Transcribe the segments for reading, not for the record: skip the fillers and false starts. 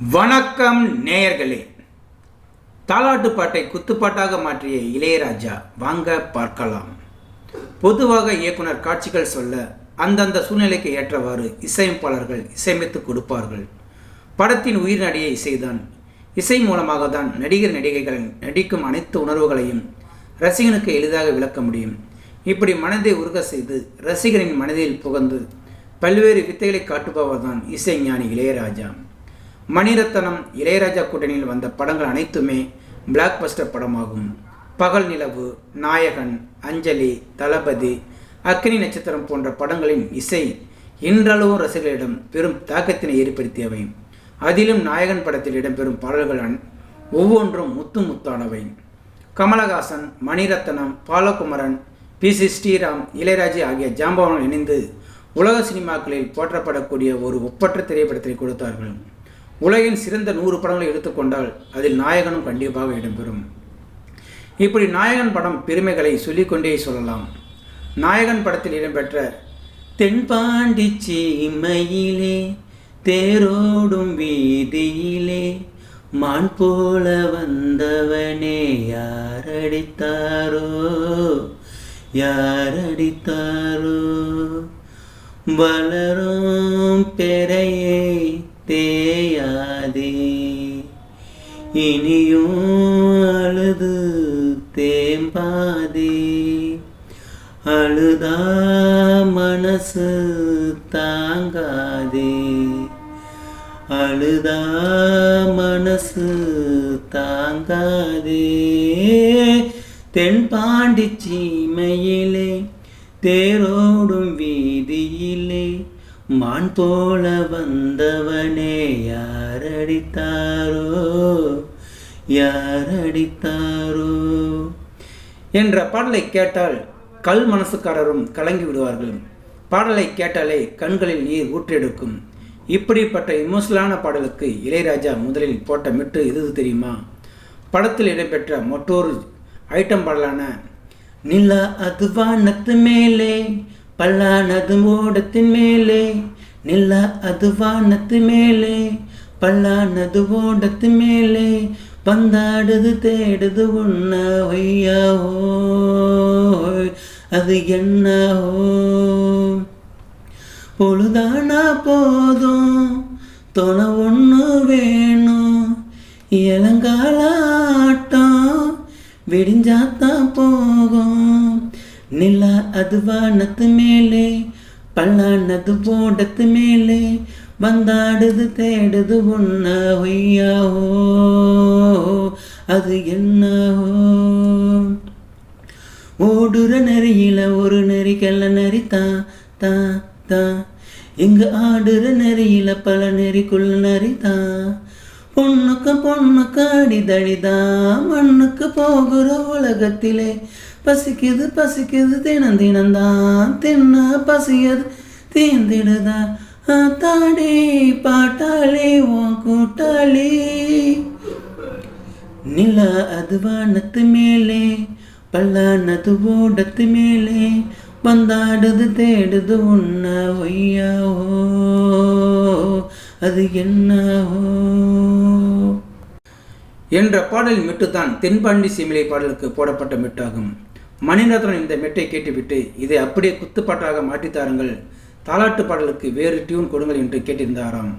வணக்கம் நேயர்களே. தாலாட்டு பாட்டை குத்துப்பாட்டாக மாற்றிய இளையராஜா வாங்க பார்க்கலாம். பொதுவாக இயக்குனர் காட்சிகள் சொல்ல அந்தந்த சூழ்நிலைக்கு ஏற்றவாறு இசையமைப்பாளர்கள் இசையமைத்து கொடுப்பார்கள். படத்தின் உயிர் நடிகை இசைதான். இசை மூலமாக தான் நடிகர் நடிகைகள் நடிக்கும் அனைத்து உணர்வுகளையும் ரசிகனுக்கு எளிதாக விளக்க முடியும். இப்படி மனதை உருக செய்து ரசிகரின் மனதில் புகுந்து பல்வேறு வித்தைகளை காட்டுபவர் தான் இசைஞானி இளையராஜா. மணிரத்னம் இளையராஜா கூட்டணியில் வந்த படங்கள் அனைத்துமே பிளாக் பஸ்டர் படமாகும். பகல் நிலவு, நாயகன், அஞ்சலி, தளபதி, அக்னி நட்சத்திரம் போன்ற படங்களின் இசை இன்றளவும் ரசிகர்களிடம் பெரும் தாக்கத்தினை ஏற்படுத்தியவை. அதிலும் நாயகன் படத்தில் இடம்பெறும் பாடல்கள் ஒவ்வொன்றும் முத்து முத்தானவை. கமலஹாசன், மணிரத்னம், பாலகுமாரன், பி.சி. ஸ்ரீராம், இளையராஜா ஆகிய ஜாம்பவான்கள் இணைந்து உலக சினிமாக்களில் போற்றப்படக்கூடிய ஒரு ஒப்பற்ற திரைப்படத்தை கொடுத்தார்கள். உலகின் சிறந்த 100 படங்களை எடுத்துக்கொண்டால் அதில் நாயகனும் கண்டிப்பாக இடம்பெறும். இப்படி நாயகன் படம் பெருமைகளை சொல்லிக்கொண்டே சொல்லலாம். நாயகன் படத்தில் இடம்பெற்ற தென்பாண்டி சீமையிலே தேரோடும் வீதியிலே மான் போல வந்தவனே யாரடித்தாரோ யாரடித்தாரோ வளரும் பெறையே தேயாதே இனியும் அழுது தேம்பாதே அழுதா மனசு தாங்காதே அழுதா மனசு தாங்காதே தென்பாண்டி சீமையிலே தேரோடும் வீதியிலே மான் போல வந்தவனே யாரடித்தாரோ யாரடித்தாரோ என்ற பாடலை கேட்டால் கல் மனசுக்காரரும் கலங்கி விடுவார்கள். பாடலை கேட்டாலே கண்களில் நீர் ஊற்றெடுக்கும். இப்படிப்பட்ட இமோஷனலான பாடலுக்கு இளையராஜா முதலில் போட்ட மிட்டு இது தெரியுமா? படத்தில் இடம்பெற்ற மற்றொரு ஐட்டம் பாடலான நில அது வானத்து மேலே பல்லானது ஓடத்தின் மேலே நில அது வானத்து மேலே பல்லானது ஓடத்து மேலே பந்தாடுது தேடுது உன்ன ஒய்யாவோ அது என்னவோ பொழுதானா போதும் துணை ஒன்று வேணும் இளங்காலாட்டம் விடிஞ்சாத்தான் போகும் நில அது வானத்து மேலே பல்லானது போடத்து மேலே வந்தாடுது தேடுது உன்ன ஒய்யாவோ அது என்னவோ ஓடுற நெறியில ஒரு நெறி கெல்ல நெறி தான் தான் தான் இங்கு ஆடுற நெறியில பல நெறிக்குள்ள நெறி தான் பொண்ணுக்கு அடிதடிதான் மண்ணுக்கு போகிற உலகத்திலே பசிக்குது பசிக்குது தினந்தான் தின்ன பசியது தீந்திடுதா தாடி பாட்டாளி உன் கூட்டாளி நில அது வானத்து மேலே பல்லானது ஓடத்து மேலே வந்தாடுது தேடுது உன்ன ஒய்யாவோ அது என்னவோ என்ற பாடலின் மிட்டுதான் தென்பாண்டி சீமையிலே பாடலுக்கு போடப்பட்ட மிட்டாகும். மணிரத்னம் இந்த மெட்டை கேட்டுவிட்டு இதை அப்படியே குத்துப்பாட்டாக மாற்றித்தாருங்கள், தாலாட்டு பாடலுக்கு வேறு டியூன் கொடுங்கள் என்று கேட்டிருந்தாராம்.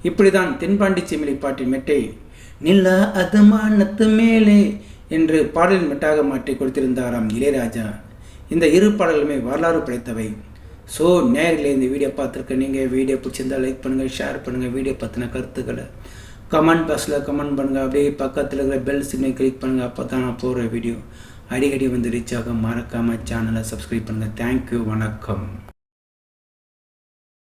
இப்படிதான் தென்பாண்டி சீமையிலே பாட்டின் மெட்டை நில அது மானத்து மேலே என்று பாடலின் மெட்டாக மாற்றி கொடுத்திருந்தாராம் இளையராஜா. இந்த இரு பாடல்களுமே வரலாறு படைத்தவை. ஸோ நேரில் இந்த வீடியோ பார்த்துருக்க நீங்கள் வீடியோ பிடிச்சிருந்தால் லைக் பண்ணுங்கள், ஷேர் பண்ணுங்கள். வீடியோ பற்றின கருத்துக்களை கமெண்ட் பாக்ஸில் கமெண்ட் பண்ணுங்கள். அப்படியே பக்கத்தில் இருக்கிற பெல் சிக்னல் கிளிக் பண்ணுங்கள். அப்போ தான் நான் போடுற வீடியோ அடிக்கடி வந்து ரீச் ஆக. மறக்காமல் சேனலை சப்ஸ்கிரைப் பண்ணுங்கள். தேங்க்யூ, வணக்கம்.